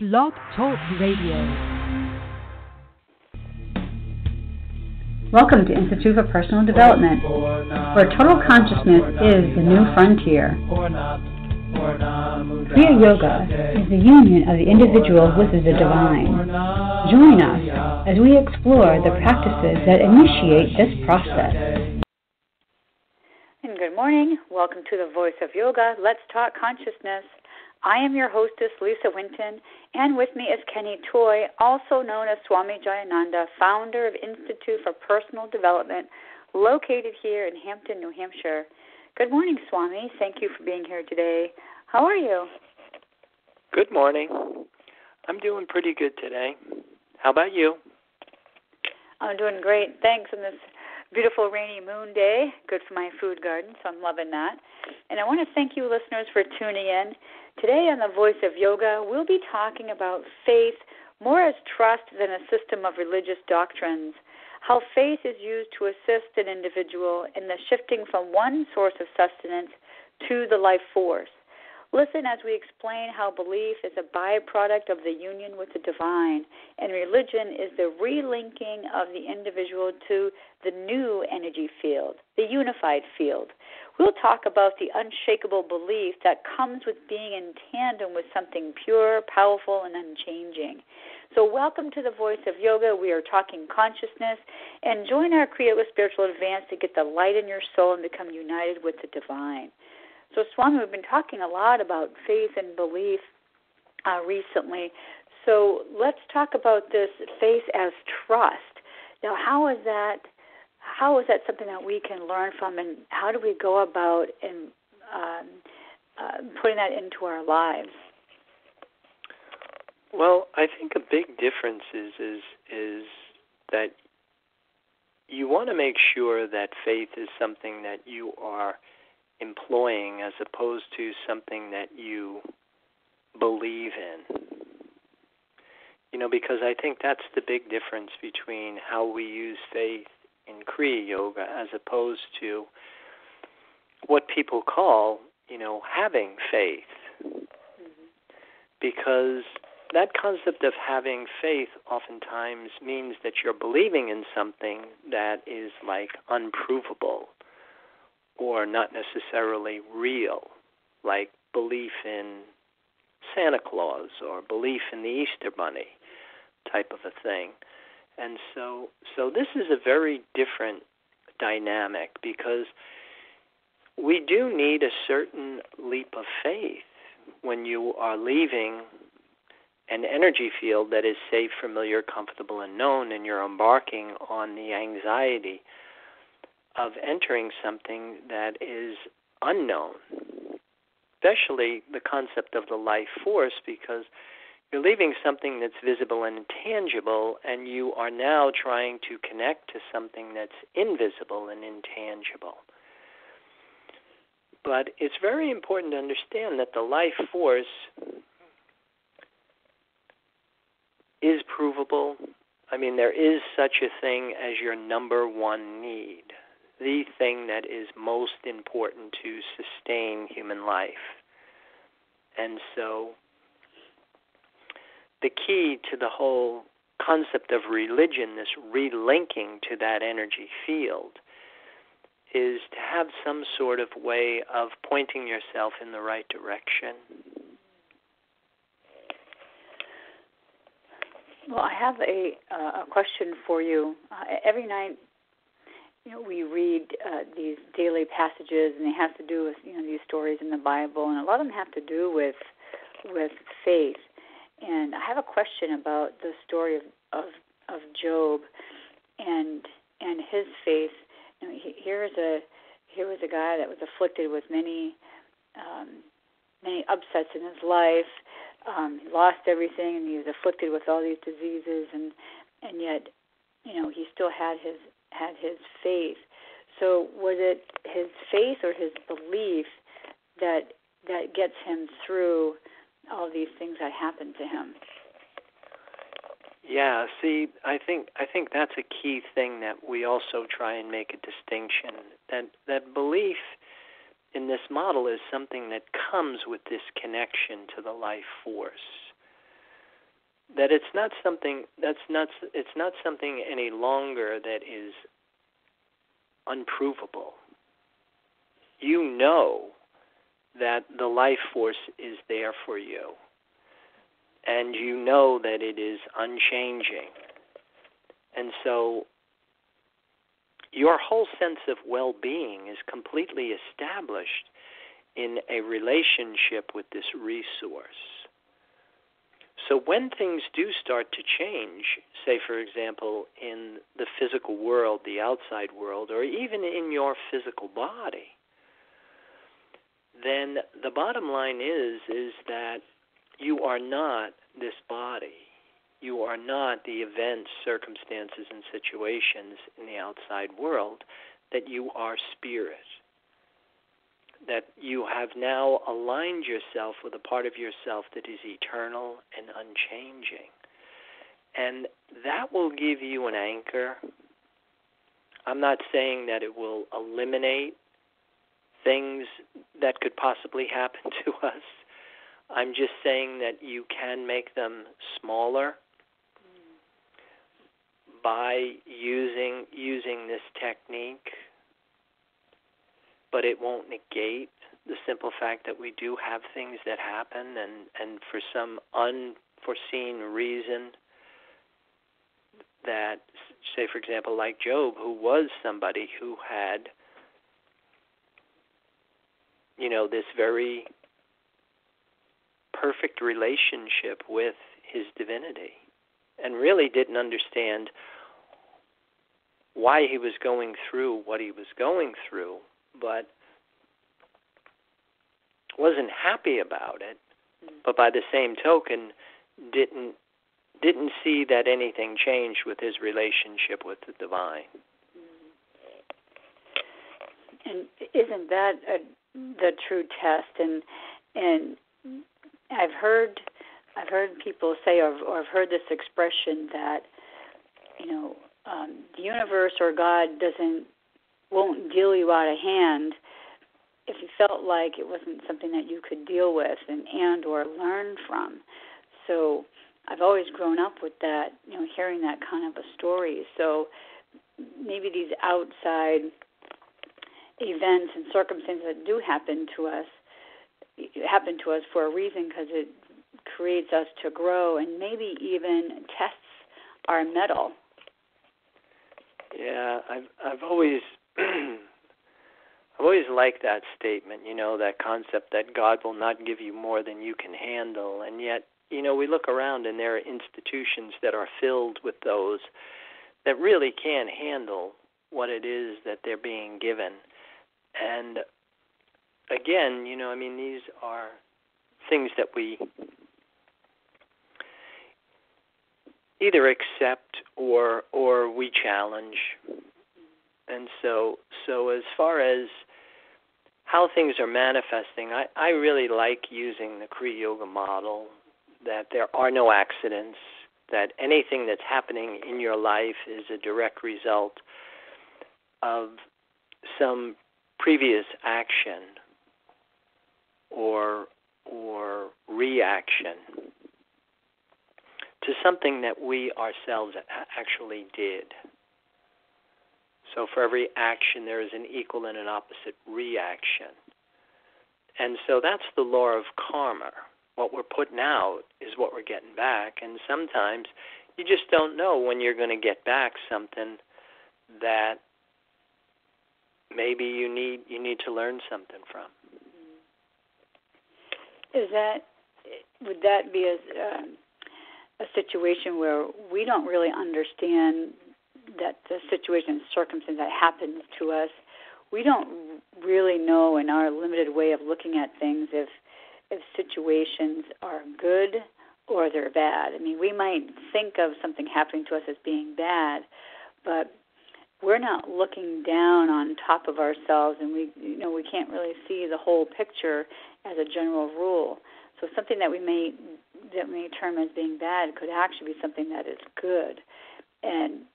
Blog Talk Radio. Welcome to Institute for Personal Development, where total consciousness is the new frontier. Kriya Yoga is the union of the individual with the divine. Join us as we explore the practices that initiate this process. And good morning. Welcome to the Voice of Yoga. Let's talk consciousness. I am your hostess, Lisa Winton, and with me is Kenny Toy, also known as Swami Jayananda, founder of Institute for Personal Development, located here in Hampton, New Hampshire. Good morning, Swami. Thank you for being here today. How are you? Good morning. I'm doing pretty good today. How about you? I'm doing great. Thanks on this beautiful rainy moon day. Good for my food garden, so I'm loving that. And I want to thank you listeners for tuning in. Today on the Voice of Yoga, we'll be talking about faith more as trust than a system of religious doctrines, how faith is used to assist an individual in the shifting from one source of sustenance to the life force. Listen as we explain how belief is a byproduct of the union with the divine, and religion is the relinking of the individual to the new energy field, the unified field. We'll talk about the unshakable belief that comes with being in tandem with something pure, powerful, and unchanging. So welcome to the Voice of Yoga. We are talking consciousness, and join our Kriya Yoga Spiritual Advance to get the light in your soul and become united with the divine. So, Swami, we've been talking a lot about faith and belief recently. So let's talk about this faith as trust. Now, how is that something that we can learn from, and how do we go about in putting that into our lives? Well, I think a big difference is that you want to make sure that faith is something that you are employing as opposed to something that you believe in. Because I think that's the big difference between how we use faith in Kriya Yoga as opposed to what people call, having faith. Mm-hmm. Because that concept of having faith oftentimes means that you're believing in something that is like unprovable or not necessarily real, like belief in Santa Claus or belief in the Easter Bunny type of a thing. And so this is a very different dynamic because we do need a certain leap of faith when you are leaving an energy field that is safe, familiar, comfortable, and known, and you're embarking on the anxiety of entering something that is unknown, especially the concept of the life force, because you're leaving something that's visible and intangible, and you are now trying to connect to something that's invisible and intangible. But it's very important to understand that the life force is provable. I mean, there is such a thing as your number one need, the thing that is most important to sustain human life. And so the key to the whole concept of religion, this relinking to that energy field, is to have some sort of way of pointing yourself in the right direction. Well, I have a question for you. Every night, we read these daily passages, and they have to do with these stories in the Bible, and a lot of them have to do with faith. And I have a question about the story of Job and his faith. Here was a guy that was afflicted with many upsets in his life. He lost everything, and he was afflicted with all these diseases, and yet, he still had his faith. So was it his faith or his belief that gets him through all these things that happened to him? Yeah, see, I think that's a key thing that we also try and make a distinction. That belief in this model is something that comes with this connection to the life force. that it's not something any longer that is unprovable. You know that the life force is there for you, and you know that it is unchanging. And so your whole sense of well-being is completely established in a relationship with this resource. So when things do start to change, say, for example, in the physical world, the outside world, or even in your physical body, then the bottom line is that you are not this body. You are not the events, circumstances, and situations in the outside world, that you are spirit. That you have now aligned yourself with a part of yourself that is eternal and unchanging. And that will give you an anchor. I'm not saying that it will eliminate things that could possibly happen to us. I'm just saying that you can make them smaller by using this technique, but it won't negate the simple fact that we do have things that happen, and for some unforeseen reason that, say, for example, like Job, who was somebody who had, this very perfect relationship with his divinity, and really didn't understand why he was going through what he was going through, but wasn't happy about it, but by the same token didn't see that anything changed with his relationship with the divine. And isn't that the true test? And I've heard people say, or I've heard this expression that the universe or God won't deal you out of hand if you felt like it wasn't something that you could deal with and or learn from. So I've always grown up with that, hearing that kind of a story. So maybe these outside events and circumstances that do happen to us for a reason, because it creates us to grow and maybe even tests our mettle. Yeah, I've always I've always liked that statement, that concept that God will not give you more than you can handle. And yet, we look around and there are institutions that are filled with those that really can't handle what it is that they're being given. And again, these are things that we either accept or we challenge. And so as far as how things are manifesting, I really like using the Kriya Yoga model, that there are no accidents, that anything that's happening in your life is a direct result of some previous action or reaction to something that we ourselves actually did. So for every action, there is an equal and an opposite reaction. And so that's the law of karma. What we're putting out is what we're getting back. And sometimes you just don't know when you're going to get back something that maybe you need to learn something from. Would that be a situation where we don't really understand that the situation and circumstance that happens to us, we don't really know in our limited way of looking at things if situations are good or they're bad. We might think of something happening to us as being bad, but we're not looking down on top of ourselves, and we can't really see the whole picture as a general rule. So something that we may term as being bad could actually be something that is good. And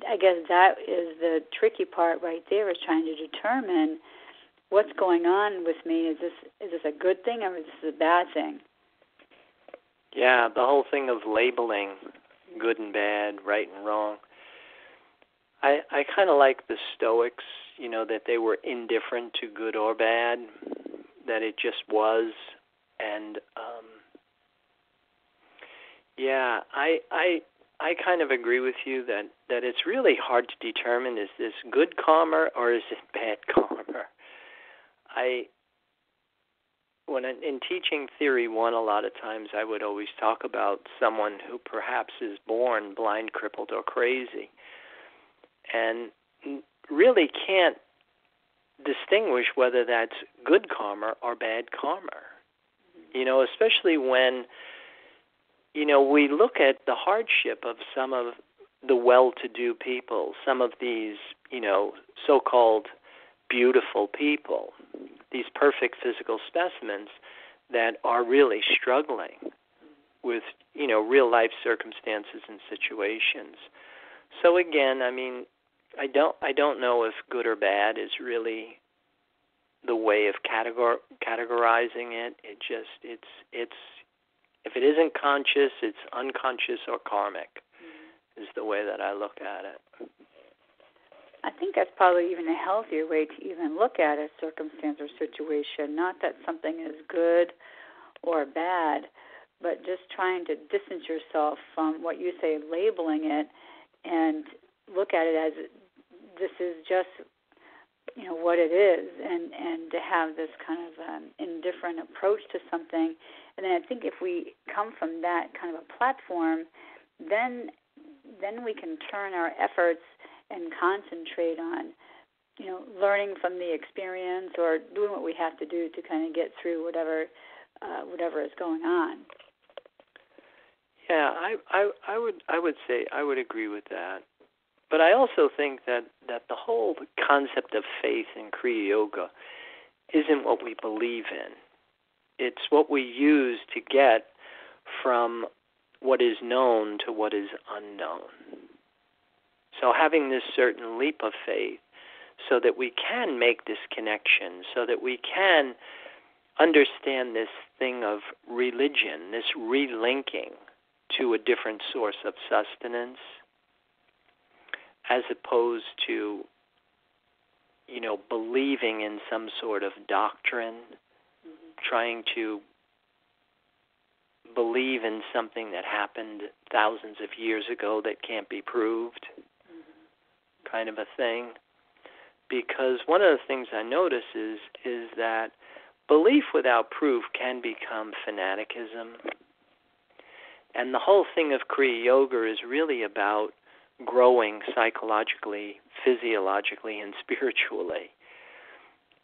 I guess that is the tricky part right there, is trying to determine what's going on with me. Is this a good thing or is this a bad thing? Yeah, the whole thing of labeling good and bad, right and wrong. I kind of like the Stoics, that they were indifferent to good or bad, that it just was. And I kind of agree with you that it's really hard to determine, is this good karma or is it bad karma? In teaching Theory 1, a lot of times I would always talk about someone who perhaps is born blind, crippled, or crazy, and really can't distinguish whether that's good karma or bad karma. Especially when, we look at the hardship of some of the well-to-do people, some of these, so-called beautiful people, these perfect physical specimens that are really struggling with, real-life circumstances and situations. So again, I don't know if good or bad is really the way of categorizing it. It's if it isn't conscious, it's unconscious or karmic, is the way that I look at it. I think that's probably even a healthier way to even look at a circumstance or situation. Not that something is good or bad, but just trying to distance yourself from what you say, labeling it, and look at it as this is just, what it is, and to have this kind of indifferent approach to something. And then I think if we come from that kind of a platform, then we can turn our efforts and concentrate on, learning from the experience or doing what we have to do to kind of get through whatever is going on. Yeah, I would say I would agree with that. But I also think that the whole concept of faith in Kriya Yoga isn't what we believe in. It's what we use to get from what is known to what is unknown. So having this certain leap of faith so that we can make this connection, so that we can understand this thing of religion, this relinking to a different source of sustenance, as opposed to, believing in some sort of doctrine, trying to believe in something that happened thousands of years ago that can't be proved, kind of a thing. Because one of the things I notice is that belief without proof can become fanaticism. And the whole thing of Kriya Yoga is really about growing psychologically, physiologically, and spiritually,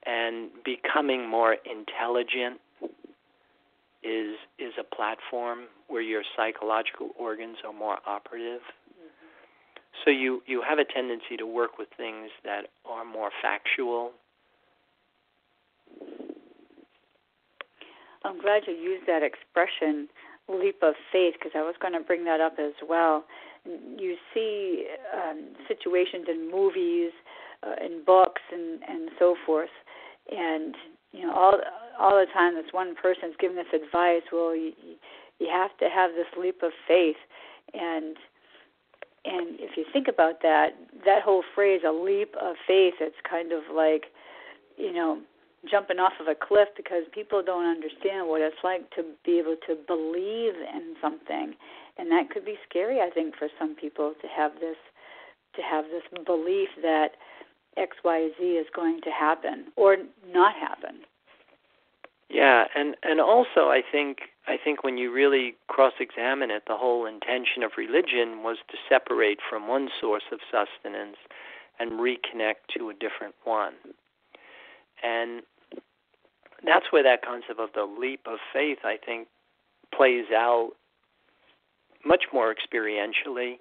and becoming more intelligent is a platform where your psychological organs are more operative. So you have a tendency to work with things that are more factual. I'm glad you used that expression, leap of faith, because I was going to bring that up as well. You see situations in movies, in books, and so forth, and all the time this one person's giving this advice. Well, you have to have this leap of faith, and if you think about that whole phrase, a leap of faith, it's kind of like jumping off of a cliff, because people don't understand what it's like to be able to believe in something. And that could be scary, I think, for some people to have this belief that XYZ is going to happen or not happen. Yeah, and also I think when you really cross-examine it, the whole intention of religion was to separate from one source of sustenance and reconnect to a different one. And that's where that concept of the leap of faith, I think, plays out much more experientially,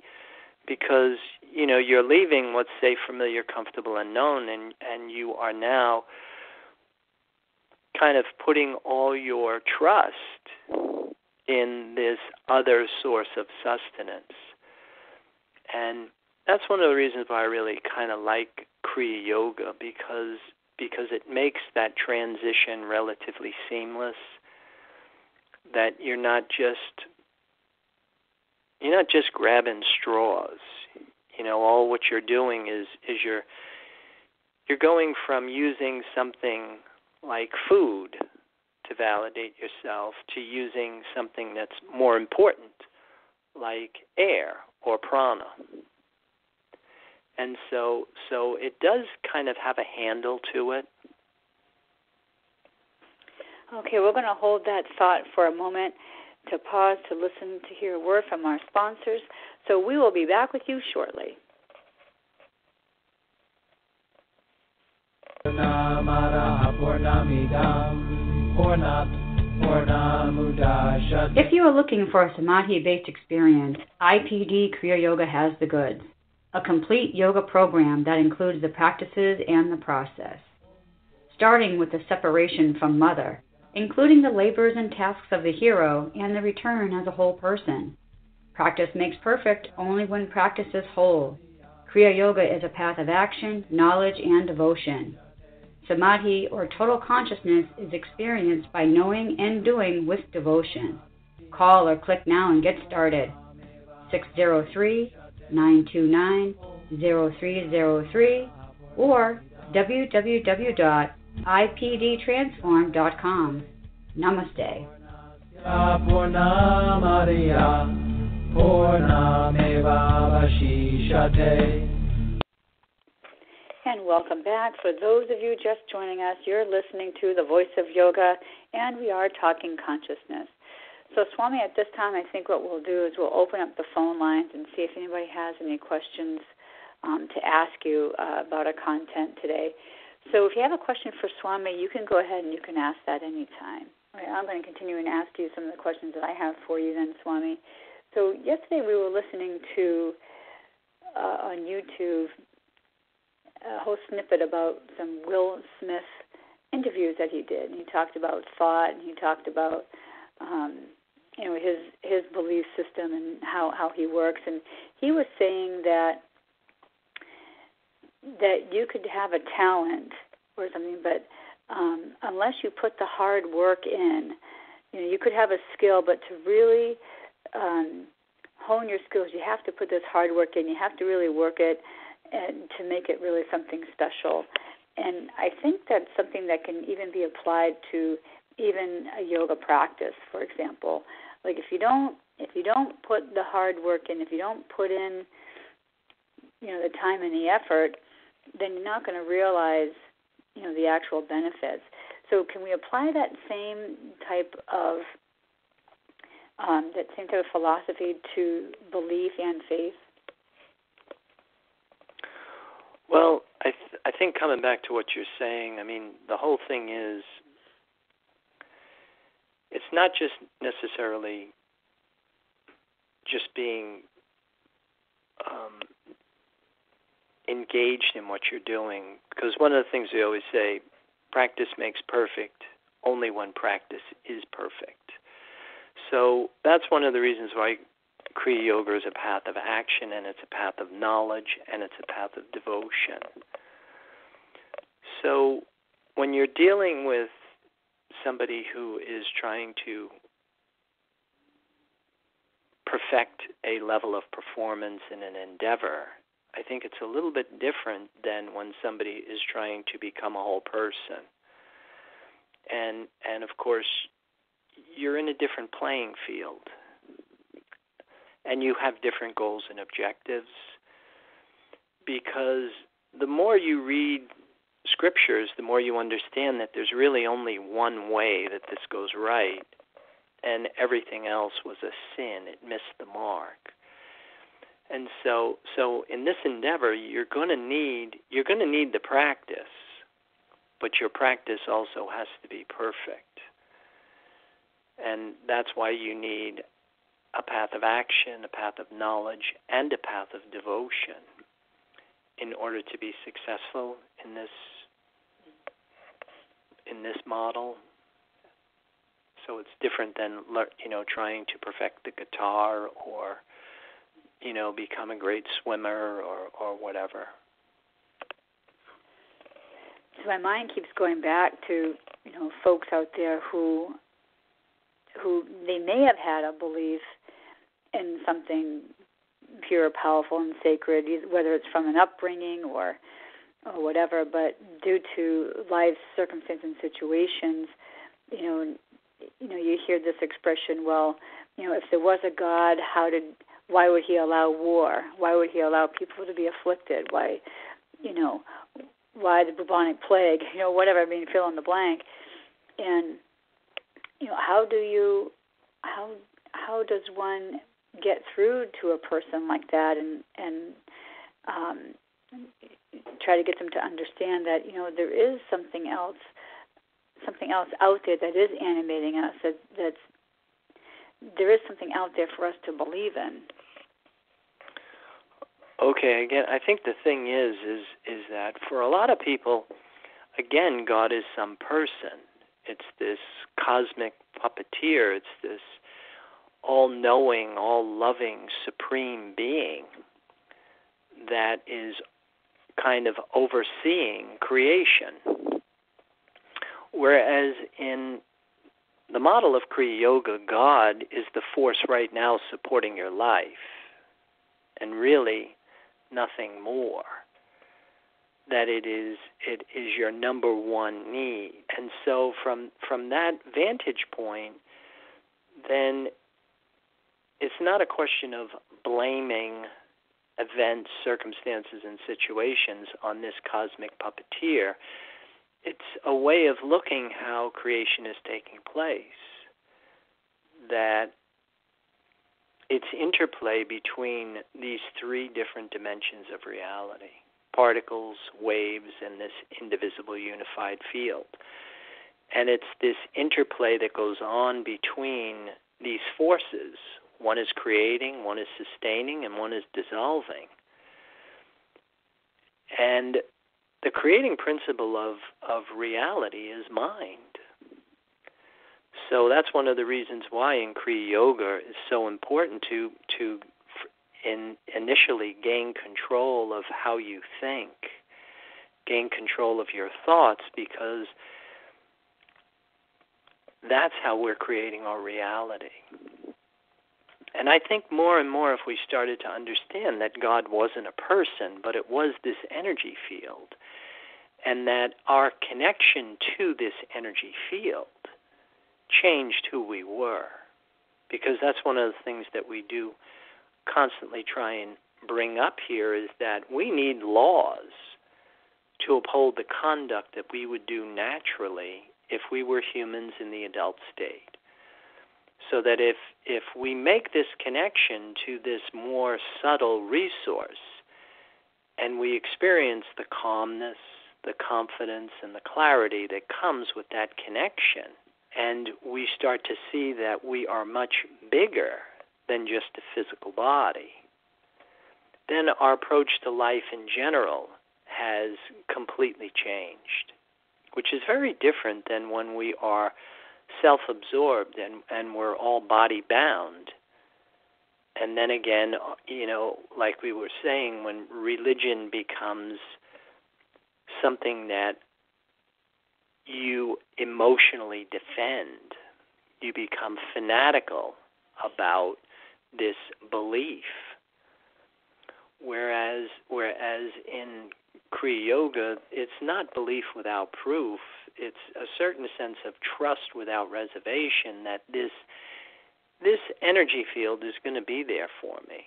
because you're leaving what's safe, familiar, comfortable, and known, and you are now kind of putting all your trust in this other source of sustenance. And that's one of the reasons why I really kind of like Kriya Yoga, because it makes that transition relatively seamless, that you're not just you're not just grabbing straws. All what you're doing is you're going from using something like food to validate yourself to using something that's more important, like air or prana. And so it does kind of have a handle to it. Okay, we're going to hold that thought for a moment to pause to listen to hear a word from our sponsors. So we will be back with you shortly. If you are looking for a Samadhi-based experience, IPD Kriya Yoga has the goods. A complete yoga program that includes the practices and the process. Starting with the separation from mother, including the labors and tasks of the hero and the return as a whole person. Practice makes perfect only when practice is whole. Kriya Yoga is a path of action, knowledge, and devotion. Samadhi, or total consciousness, is experienced by knowing and doing with devotion. Call or click now and get started. 603-929-0303 or www.ipdtransform.com. Namaste. And welcome back. For those of you just joining us, you're listening to The Voice of Yoga, and we are talking consciousness. So, Swami, at this time, I think what we'll do is we'll open up the phone lines and see if anybody has any questions to ask you about our content today. So if you have a question for Swami, you can go ahead and you can ask that anytime. All right, I'm going to continue and ask you some of the questions that I have for you then, Swami. So yesterday we were listening to, on YouTube, a whole snippet about some Will Smith interviews that he did. And he talked about thought, and he talked about his belief system and how he works. And he was saying that you could have a talent or something, but unless you put the hard work in, you could have a skill, but to really hone your skills, you have to put this hard work in. You have to really work it and to make it really something special. And I think that's something that can even be applied to even a yoga practice, for example. Like if you don't put the hard work in, if you don't put in, the time and the effort, then you're not going to realize, the actual benefits. So can we apply that same type of philosophy to belief and faith? Well, I think coming back to what you're saying, the whole thing is, it's not just necessarily just being engaged in what you're doing, because one of the things we always say, practice makes perfect only when practice is perfect. So that's one of the reasons why Kriya Yoga is a path of action, and it's a path of knowledge, and it's a path of devotion. So when you're dealing with somebody who is trying to perfect a level of performance in an endeavor, I think it's a little bit different than when somebody is trying to become a whole person. And of course, you're in a different playing field. And you have different goals and objectives, because the more you read scriptures, the more you understand that there's really only one way that this goes right, and everything else was a sin. It missed the mark. And so in this endeavor, you're going to need the practice, but your practice also has to be perfect. And that's why you need a path of action, a path of knowledge, and a path of devotion in order to be successful in this model. So it's different than trying to perfect the guitar or become a great swimmer or whatever. So my mind keeps going back to folks out there who they may have had a belief in something pure, powerful, and sacred, whether it's from an upbringing or whatever. But due to life circumstances and situations, you hear this expression, well, if there was a God, why would he allow war? Why would he allow people to be afflicted? Why the bubonic plague? Whatever. I mean, fill in the blank. And how does one get through to a person like that and try to get them to understand that there is something else out there that is animating us, there is something out there for us to believe in. Okay, again, I think the thing is that for a lot of people, again, God is some person. It's this cosmic puppeteer. It's this all-knowing, all-loving, supreme being that is kind of overseeing creation. Whereas in the model of Kriya Yoga, God is the force right now supporting your life, and really nothing more. That it is your number one need. And so from that vantage point, then it's not a question of blaming events, circumstances, and situations on this cosmic puppeteer. It's a way of looking how creation is taking place, that it's interplay between these three different dimensions of reality: particles, waves, and this indivisible unified field. And it's this interplay that goes on between these forces. One is creating, one is sustaining, and one is dissolving. And the creating principle of reality is mind. So that's one of the reasons why in Kriya Yoga it's so important to initially gain control of how you think, gain control of your thoughts, because that's how we're creating our reality. And I think more and more if we started to understand that God wasn't a person, but it was this energy field, and that our connection to this energy field changed who we were. Because that's one of the things that we do constantly try and bring up here, is that we need laws to uphold the conduct that we would do naturally if we were humans in the adult state. So that if we make this connection to this more subtle resource, and we experience the calmness, the confidence, and the clarity that comes with that connection, and we start to see that we are much bigger than just a physical body, then our approach to life in general has completely changed, which is very different than when we are self-absorbed and we're all body-bound. And then again, like we were saying, when religion becomes something that you emotionally defend, you become fanatical about this belief. Whereas in Kriya Yoga, it's not belief without proof. It's a certain sense of trust without reservation that this energy field is going to be there for me.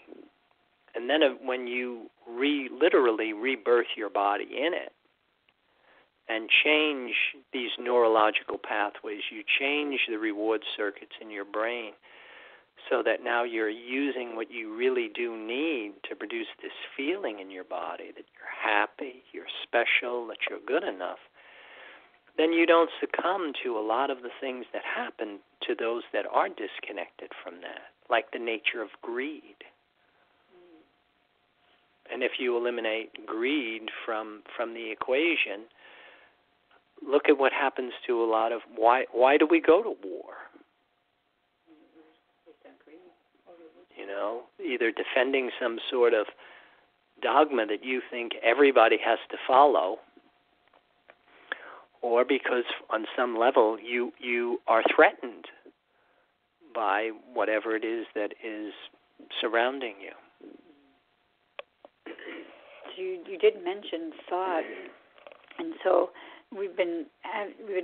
And then when you literally rebirth your body in it and change these neurological pathways, you change the reward circuits in your brain so that now you're using what you really do need to produce this feeling in your body that you're happy, you're special, that you're good enough, then you don't succumb to a lot of the things that happen to those that are disconnected from that, like the nature of greed. And if you eliminate greed from the equation, look at what happens to a lot of why do we go to war? Either defending some sort of dogma that you think everybody has to follow, or because on some level you are threatened by whatever it is that is surrounding you. So you did mention thought, and so we've been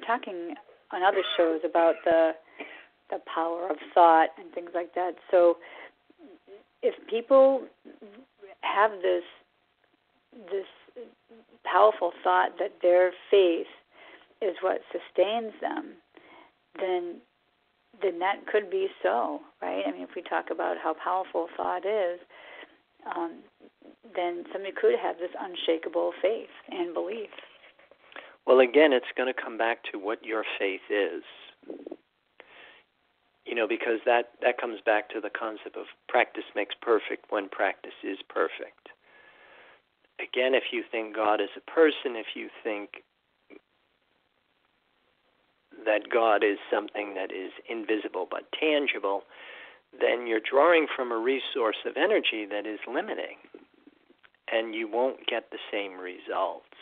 talking on other shows about the power of thought and things like that. So if people have this powerful thought that their faith is what sustains them, then that could be so, right? I mean, if we talk about how powerful thought is, then somebody could have this unshakable faith and belief. Well, again, it's going to come back to what your faith is. Because that comes back to the concept of practice makes perfect when practice is perfect. Again, if you think God is a person, if you think that God is something that is invisible but tangible, then you're drawing from a resource of energy that is limiting, and you won't get the same results.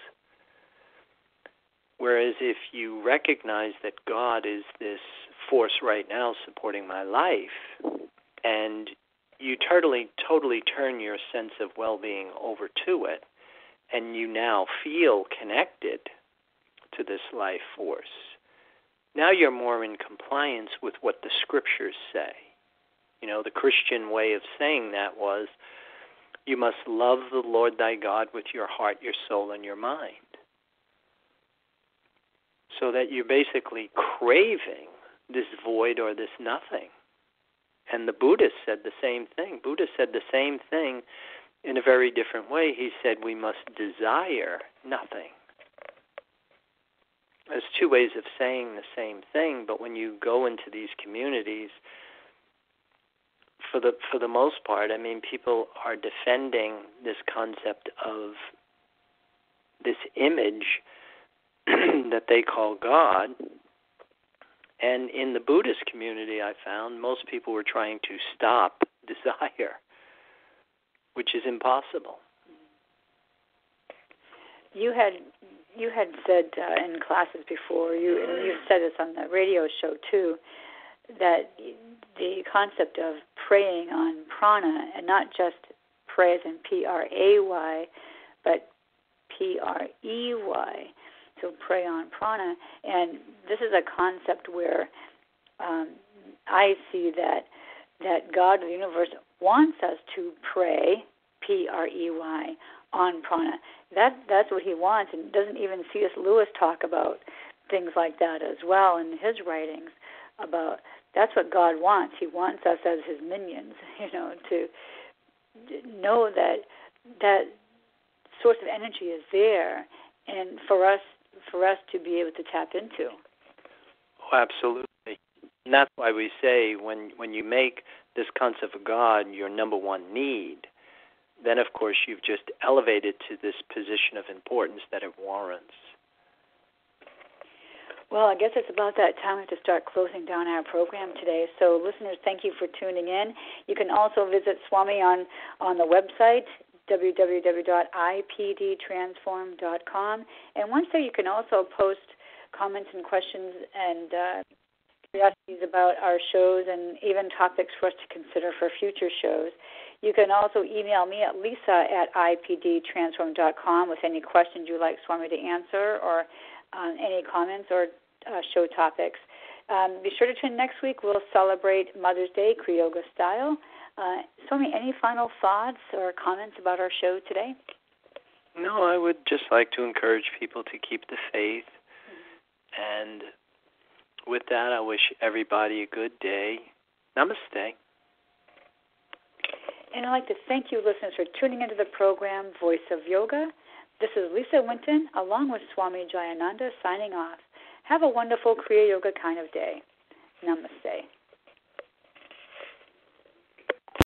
Whereas if you recognize that God is this force right now supporting my life, and you totally turn your sense of well-being over to it, and you now feel connected to this life force, now you're more in compliance with what the scriptures say. The Christian way of saying that was, you must love the Lord thy God with your heart, your soul, and your mind. So that you're basically craving this void or this nothing. And the Buddhist said the same thing. Buddha said the same thing in a very different way. He said we must desire nothing. There's two ways of saying the same thing, but when you go into these communities, for the most part, I mean, people are defending this concept of this image that they call God. And in the Buddhist community, I found most people were trying to stop desire, which is impossible. You had said in classes before, and you've said this on the radio show too, that the concept of preying on prana, and not just pray as in P-R-A-Y, but P-R-E-Y, so prey on prana. And this is a concept where I see that God of the universe wants us to pray, P-R-E-Y, on prana. That's what he wants, and doesn't even C.S. Lewis talk about things like that as well in his writings about that's what God wants. He wants us as his minions, to know that source of energy is there, and for us to be able to tap into. Oh, absolutely. And that's why we say when you make this concept of God your number one need, then of course you've just elevated to this position of importance that it warrants. Well, I guess it's about that time we have to start closing down our program today. So listeners, thank you for tuning in. You can also visit Swami on the website, www.ipdtransform.com. And once there, you can also post comments and questions and curiosities about our shows and even topics for us to consider for future shows. You can also email me at lisa@ipdtransform.com with any questions you'd like Swami to answer or any comments or show topics. Be sure to tune next week. We'll celebrate Mother's Day, Kriya Yoga style. Swami, any final thoughts or comments about our show today? No, I would just like to encourage people to keep the faith. And with that, I wish everybody a good day. Namaste. And I'd like to thank you, listeners, for tuning into the program, Voice of Yoga. This is Lisa Winton, along with Swami Jayananda, signing off. Have a wonderful Kriya Yoga kind of day. Namaste.